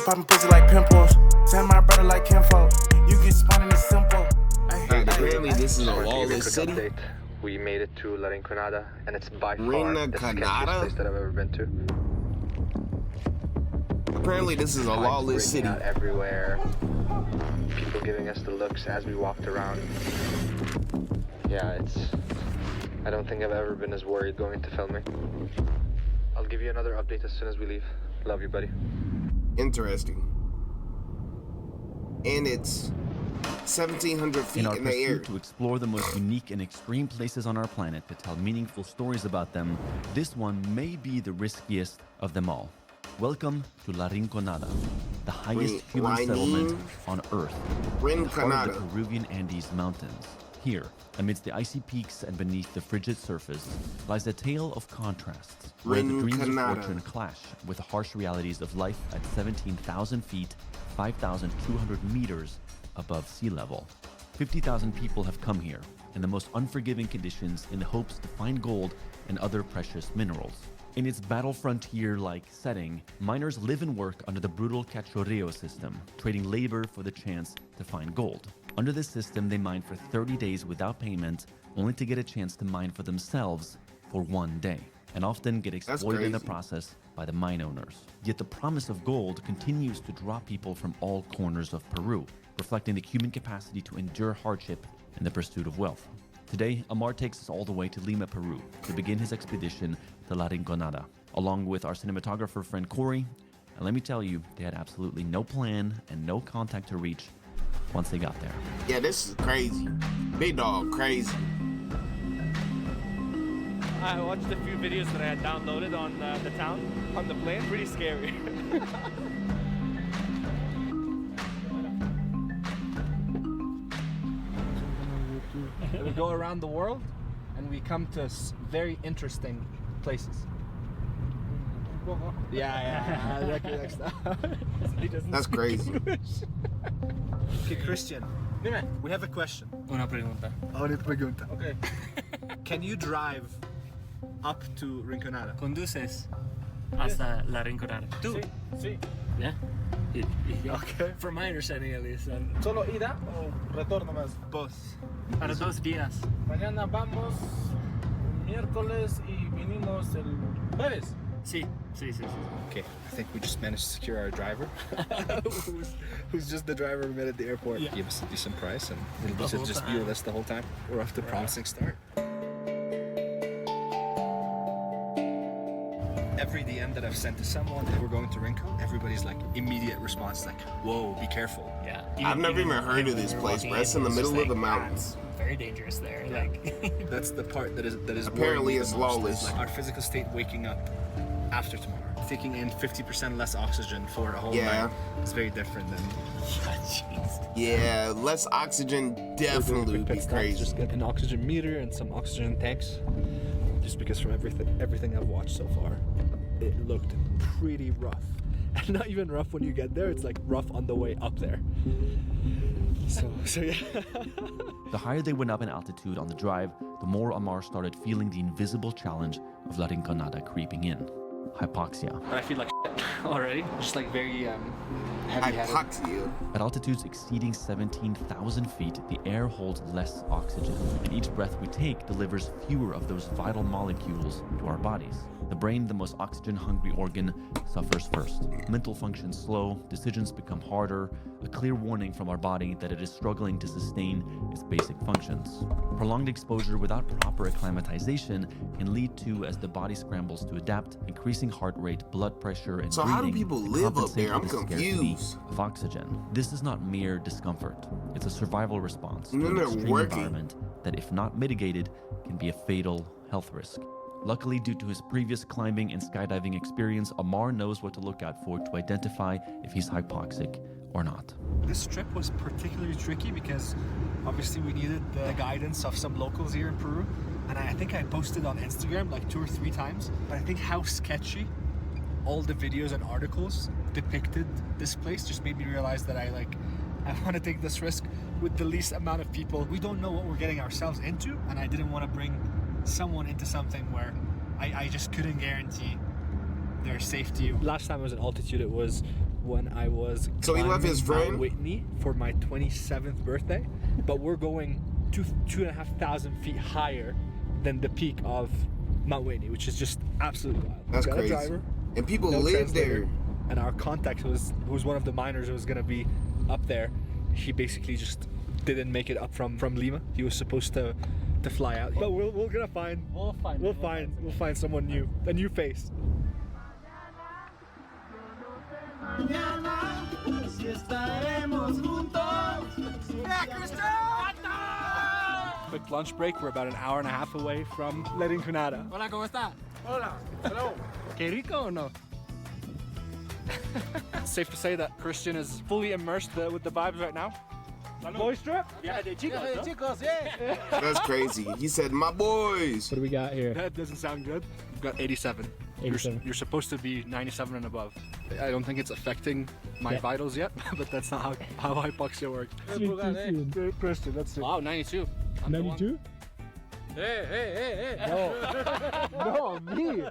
popping pussy like pimples. Send my brother like kinfolk. You get spun in the simple. Apparently this is a lawless city. Update. We made it to La Rinconada, and it's by far the Rinconada? sketchiest place that I've ever been to. Apparently this is a lawless city. Out everywhere. People giving us the looks as we walked around. Yeah, I don't think I've ever been as worried going into filming. I'll give you another update as soon as we leave. Love you, buddy. Interesting. And it's 1,700 feet in the air. In our pursuit to explore the most unique and extreme places on our planet to tell meaningful stories about them, this one may be the riskiest of them all. Welcome to La Rinconada, the highest human settlement on Earth, in the heart of the Peruvian Andes Mountains. Here, amidst the icy peaks and beneath the frigid surface, lies a tale of contrasts, where the dreams of fortune clash with the harsh realities of life at 17,000 feet, 5,200 meters above sea level. 50,000 people have come here in the most unforgiving conditions in the hopes to find gold and other precious minerals. In its battle frontier-like setting, miners live and work under the brutal cachorreo system, trading labor for the chance to find gold. Under this system, they mine for 30 days without payment, only to get a chance to mine for themselves for 1 day, and often get exploited in the process by the mine owners. Yet the promise of gold continues to draw people from all corners of Peru, reflecting the human capacity to endure hardship in the pursuit of wealth. Today, Amar takes us all the way to Lima, Peru, to begin his expedition to La Rinconada, along with our cinematographer friend Corey. And let me tell you, they had absolutely no plan and no contact to reach once they got there. Yeah, this is crazy. Big dog, crazy. I watched a few videos that I had downloaded on the town, on the plane. Pretty scary. We go around the world and we come to very interesting places. Yeah. That's crazy. Okay, Christian. We have a question. Una pregunta. Okay. Can you drive up to Rinconada? Conduces hasta La Rinconada. ¿Tú? Sí. Yeah. Okay. From my understanding at least. ¿Solo ida o retorno más? Both. Para 2 días. Mañana vamos miércoles y vinimos el jueves. Sí. Okay, I think we just managed to secure our driver, who's just the driver we met at the airport. Yeah. Give us a decent price, and it'll just be with us the whole time. We're off to a promising start. Every DM that I've sent to someone that we're going to Rinco, everybody's like immediate response, like, "Whoa, be careful." Yeah. I've never even heard of this place, bro. It's in the middle of the mountains. Very dangerous there. Yeah. Like That's the part that is Apparently it's lawless. Like our physical state waking up after tomorrow, taking in 50% less oxygen for a whole night. It's very different than. Yeah, less oxygen definitely would be crazy. Just get an oxygen meter and some oxygen tanks. Just because from everything I've watched so far, it looked pretty rough. And not even rough when you get there, it's like rough on the way up there. So yeah. The higher they went up in altitude on the drive, the more Amar started feeling the invisible challenge of La Rinconada creeping in. Hypoxia. I feel like already. Just like very heavy-headed. Hypoxia. At altitudes exceeding 17,000 feet, the air holds less oxygen, and each breath we take delivers fewer of those vital molecules to our bodies. The brain, the most oxygen-hungry organ, suffers first. Mental functions slow, decisions become harder, a clear warning from our body that it is struggling to sustain its basic functions. Prolonged exposure without proper acclimatization can lead to, as the body scrambles to adapt, increasing heart rate, blood pressure, and So breathing how do people to live up compensate there? for I'm the scarcity confused. of oxygen. This is not mere discomfort. It's a survival response And to then an they're extreme working. environment that, if not mitigated, can be a fatal health risk. Luckily, due to his previous climbing and skydiving experience, Amar knows what to look out for to identify if he's hypoxic or not. This trip was particularly tricky because obviously we needed the guidance of some locals here in Peru. And I think I posted on Instagram like 2 or 3 times. But I think how sketchy all the videos and articles depicted this place just made me realize that I want to take this risk with the least amount of people. We don't know what we're getting ourselves into, and I didn't want to bring someone into something where I just couldn't guarantee their safety. Last time I was at altitude, it was when I was So he left his climbing friend? Mount Whitney for my 27th birthday, but we're going 2,500 feet higher than the peak of Mount Whitney, which is just absolutely wild. That's Got a crazy. driver, And people no live translator, there. and our contact who was one of the miners who was gonna be up there. He basically just didn't make it up from Lima. He was supposed to fly out, but we're gonna find we'll find someone new, a new face. Quick lunch break. We're about an hour and a half away from La Rinconada. Hola, ¿cómo está? Hola. Hello. ¿Qué rico o no? It's safe to say that Christian is fully immersed with the vibes right now. Boys trip? Yeah, de chicos, yeah. That's crazy. He said, my boys. What do we got here? That doesn't sound good. We've got 87. 87. You're supposed to be 97 and above. I don't think it's affecting my vitals yet, but that's not how hypoxia works. Christian, that's it. Wow, 92. 92? Hey. No, me.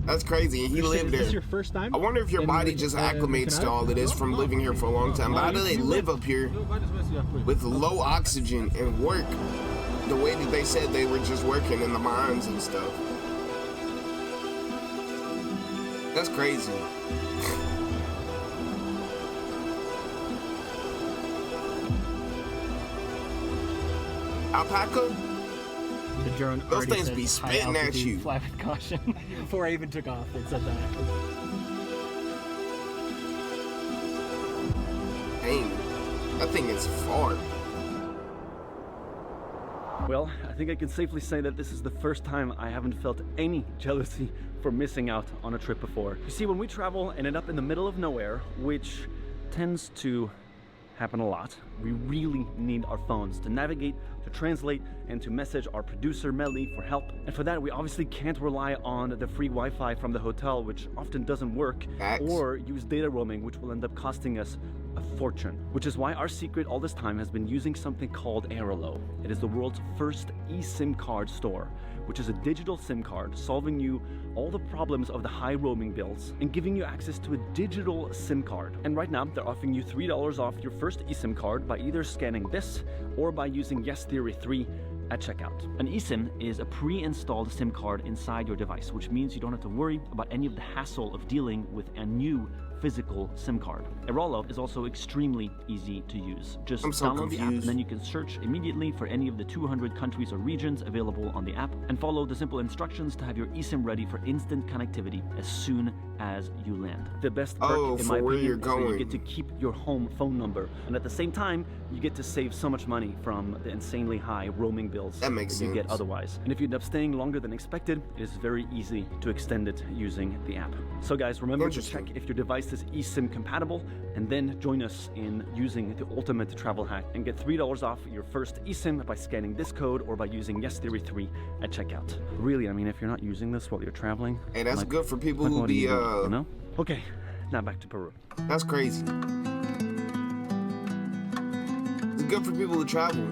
That's crazy. He lived Is this there. your first time? I wonder if your in, body just acclimates to all of this from living here for a long time. But how do they live up here with low oxygen and work the way that they said they were just working in the mines and stuff? That's crazy. Alpaca? The drone Those already things says be high spitting at altitude, you. Fly with caution. Before I even took off, it said that. Dang, that thing is far. Well, I think I can safely say that this is the first time I haven't felt any jealousy for missing out on a trip before. You see, when we travel and end up in the middle of nowhere, which tends to happen a lot, we really need our phones to navigate, to translate, and to message our producer Melly for help. And for that, we obviously can't rely on the free Wi-Fi from the hotel, which often doesn't work, Facts. or use data roaming, which will end up costing us a fortune. Which is why our secret all this time has been using something called Airalo. It is the world's first eSIM card store, which is a digital SIM card solving you all the problems of the high roaming bills and giving you access to a digital SIM card. And right now, they're offering you $3 off your first eSIM card by either scanning this or by using Yes Theory 3 at checkout. An eSIM is a pre-installed SIM card inside your device, which means you don't have to worry about any of the hassle of dealing with a new physical SIM card. Airalo is also extremely easy to use. Just I'm so download the app and confused. then you can search immediately for any of the 200 countries or regions available on the app and follow the simple instructions to have your eSIM ready for instant connectivity as soon as you land. The best perk, Oh, in for my where opinion, you're is that you going. get to keep your home phone number, and at the same time, you get to save so much money from the insanely high roaming bills That makes you get sense. otherwise. And if you end up staying longer than expected, it is very easy to extend it using the app. So guys, remember to check Interesting. if your device is eSIM compatible, and then join us in using the ultimate travel hack and get $3 off your first eSIM by scanning this code or by using Yes Theory 3 at checkout. Really, I mean, if you're not using this while you're traveling, Hey, that's like, good for people like, who what are be, you doing, you know? Okay, now back to Peru. That's crazy. It's good for people who travel.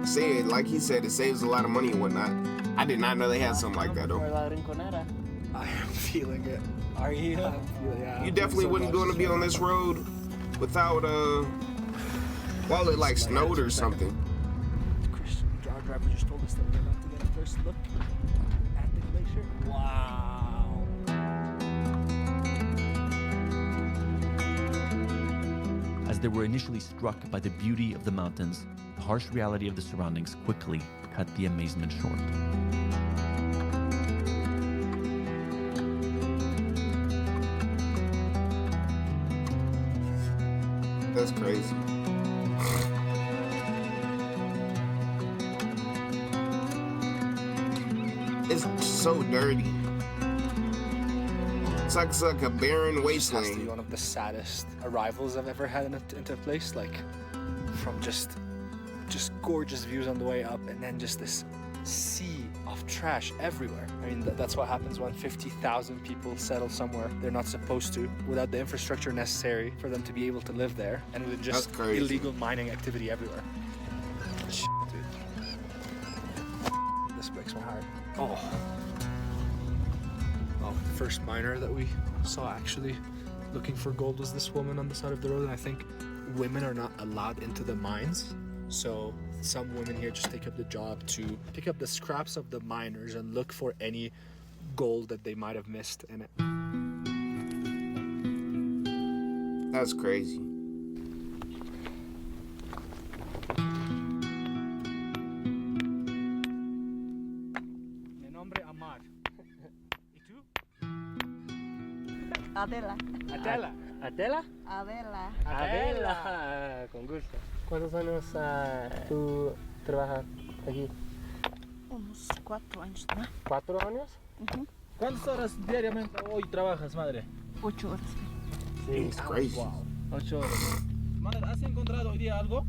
Say it, like he said, it saves a lot of money and whatnot. I did not know they had something like that though. La Rinconada. I am feeling it. Are you? You definitely wouldn't want to be on this road without while it like snowed or something. Christian, our driver just told us that we're about to get a first look at the glacier. Wow. As they were initially struck by the beauty of the mountains, the harsh reality of the surroundings quickly cut the amazement short. That's crazy. It's so dirty. It's like a barren This has to be wasteland. one of the saddest arrivals I've ever had into a place. Like, from just gorgeous views on the way up, and then just this sea of trash everywhere. I mean, that's what happens when 50,000 people settle somewhere they're not supposed to, without the infrastructure necessary for them to be able to live there, and with just That's crazy. illegal mining activity everywhere. Shit, dude. This breaks my heart. Oh, first miner that we saw actually looking for gold was this woman on the side of the road, and I think women are not allowed into the mines. So some women here just take up the job to pick up the scraps of the miners and look for any gold that they might have missed in it. That's crazy. Mi nombre es Amar. ¿Y tú? Adela. Adela. ¿Adela? Adela. Adela. Con gusto. ¿Cuántos años tú trabajas aquí? Unos 4 años, ¿no? 4 años. Ujú. ¿Cuántas horas diariamente hoy trabajas, madre? 8 horas. It's crazy. 8 horas. Madre, ¿has encontrado hoy día algo?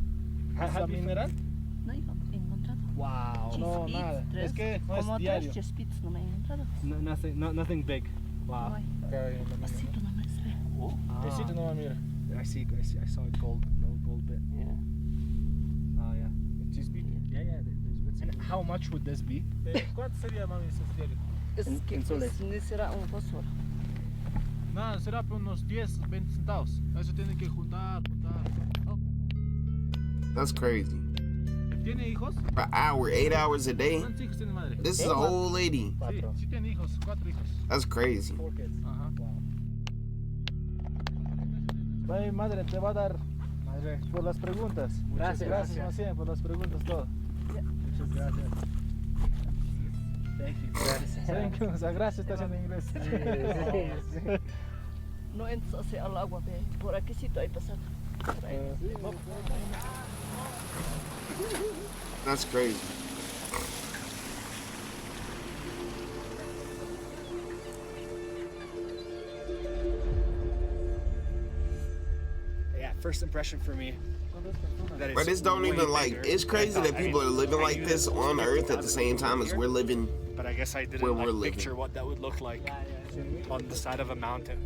¿Esa mineral? No he encontrado. Wow. No, Chispits, nada. 3. Es que no es Como 3 diario. chispits no me he encontrado. Nothing big. Wow. Ay, pasito nomás, ve. Besito no va, mira. I saw a gold, little gold bit. Yeah. Oh yeah. Yeah, there's bits. And how much would this be? ¿Cuánto sería, mami, ese diario? Es que en soles. ni será un fósforo. Nada, será por unos 10, 20 centavos. Eso tienen que juntar. That's crazy. ¿Tiene hijos? For an hour, 8 hours a day. ¿Cuántos hijos tiene madre? This is a old lady. Sí, sí tiene hijos, 4 hijos. That's crazy. 4 kids. Ajá. Ay, madre, te va a dar Madre. por las preguntas. Gracias. Gracias, más bien, por las preguntas, todo. Muchas gracias. Thank you. Gracias. Thank you. O sea, gracias está en inglés. No entras hacia el agua, ve. Por aquí sí hay pasado. Por ahí. That's crazy. Yeah, first impression for me. That But this don't way even like, bigger it's than I crazy thought. that I people mean, are living I like knew this that most on people Earth at have the it same time as here, we're living. But I guess I didn't where like we're living. picture what that would look like on the side of a mountain.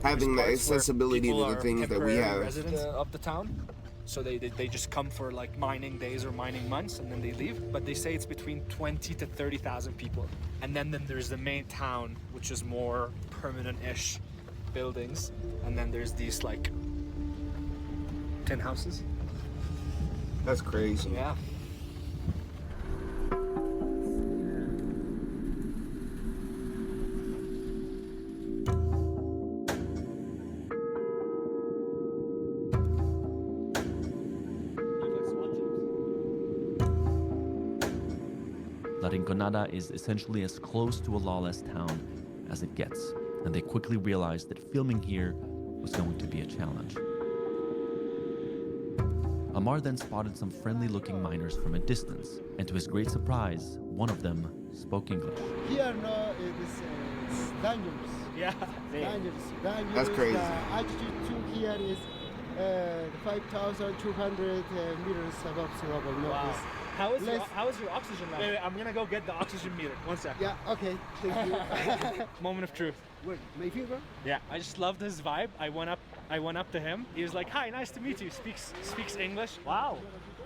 Having the Parts where accessibility people to the are things that we temporary have. residents of the town, so they just come for like mining days or mining months and then they leave. But they say it's between 20 to 30,000 people, and then there's the main town, which is more permanent-ish buildings, and then there's these like tin houses. That's crazy. Yeah. La Rinconada is essentially as close to a lawless town as it gets, and they quickly realized that filming here was going to be a challenge. Amar then spotted some friendly-looking miners from a distance, and to his great surprise, one of them spoke English. Here, no, it's dangerous. Yeah. Dangerous. That's crazy. The altitude to here is 5,200 meters above sea level. No, Wow. it's How is less- your oxygen level? Wait, I'm gonna go get the oxygen meter. One sec. Yeah. Okay. Thank you. Moment of truth. Wait, my finger? Yeah, I just loved his vibe. I went up to him. He was like, "Hi, nice to meet you." Speaks English. Wow,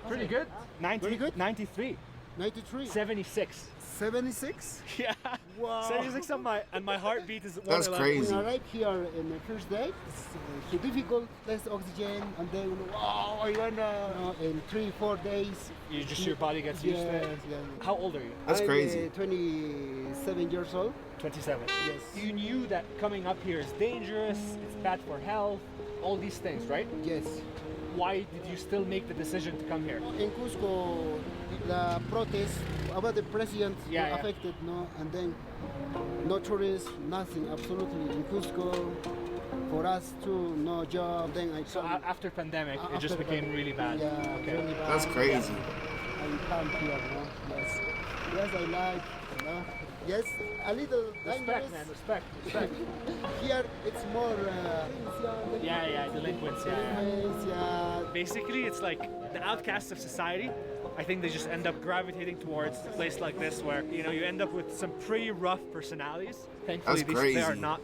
pretty good. 90, Very good. 93, 93. 76. 76. Yeah. Wow. 76 on my heartbeat is 111. That's crazy. When I arrived here in the first day, it's too difficult, less oxygen, and then wow, I wanna in 3-4 days. You just your body gets used to it. Yes. How old are you? That's I'm, crazy. 27 years old. 27. Yes. You knew that coming up here is dangerous. It's bad for health. All these things, right? Yes. Why did you still make the decision to come here? In Cusco, the protest about the president Yeah, yeah. affected, no, and then no tourists, nothing, absolutely. In Cusco, for us too, no job. Then I So come, after pandemic, it just after became pandemic. really bad. Yeah, Okay. really bad. That's crazy. I come here, no? Yes. Yes, I like, no? Yes, a little Respect, dangerous. man. Respect. Here, it's more. Yeah, delinquents. Yeah. Yeah. Basically, it's like the outcasts of society. I think they just end up gravitating towards a place like this, where you end up with some pretty rough personalities. Thankfully, That's they are crazy. not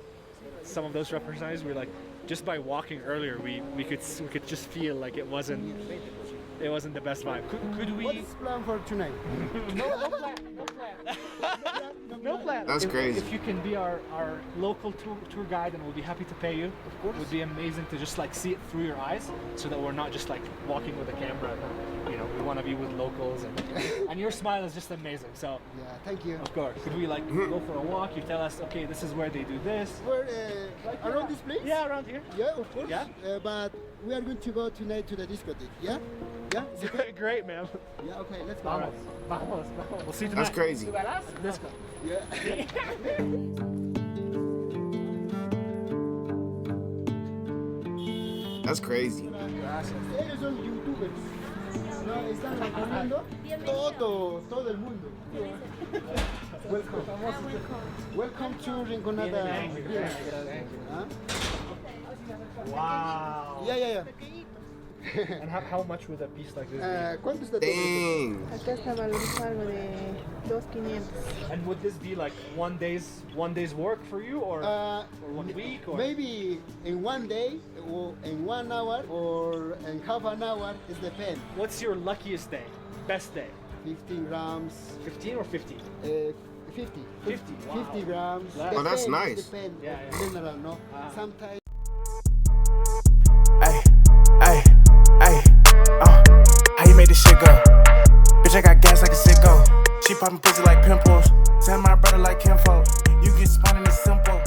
some of those rough personalities. We're like, just by walking earlier, we could just feel like it wasn't the best vibe. Could we? What is plan for tonight? No plan. No plan. That's crazy. If you can be our local tour guide, and we'll be happy to pay you. Of course. It would be amazing to just like see it through your eyes, so that we're not just like walking with a camera. You know, we want to be with locals, and your smile is just amazing. So Yeah, thank you. of course, could we like go for a walk? You tell us, okay, this is where they do this. Where, around this place? Yeah, around here. Yeah, of course. Yeah. But we are going to go tonight to the discotheque. Yeah? Yeah? Is it okay? Great, man. Yeah, okay, let's go. All right. Vamos. We'll see you tonight. That's crazy. Let's go. Yeah. That's crazy. Ellos son youtubers. No, están recorriendo todo el mundo. Welcome to Rinconada. Huh? Wow. Yeah. And how much would a piece like this be? ¿Cuánto está todo? Dang. Acá está valorizado algo de 2,500. And would this be like one day's work for you, or 1 week, or Maybe in 1 day, or in 1 hour, or in half an hour. It depends. what's your luckiest day, best day? 15 grams. 15 or 50? 50. 50. Wow. 50 grams. Wow. Oh, that's Depends, nice. Depends. Yeah. General, no. Sometimes. Ay, how you made this shit go? Bitch, I got gas like a sicko. She poppin' pussy like pimples. Send my brother like kinfolk. You get spun in the simple.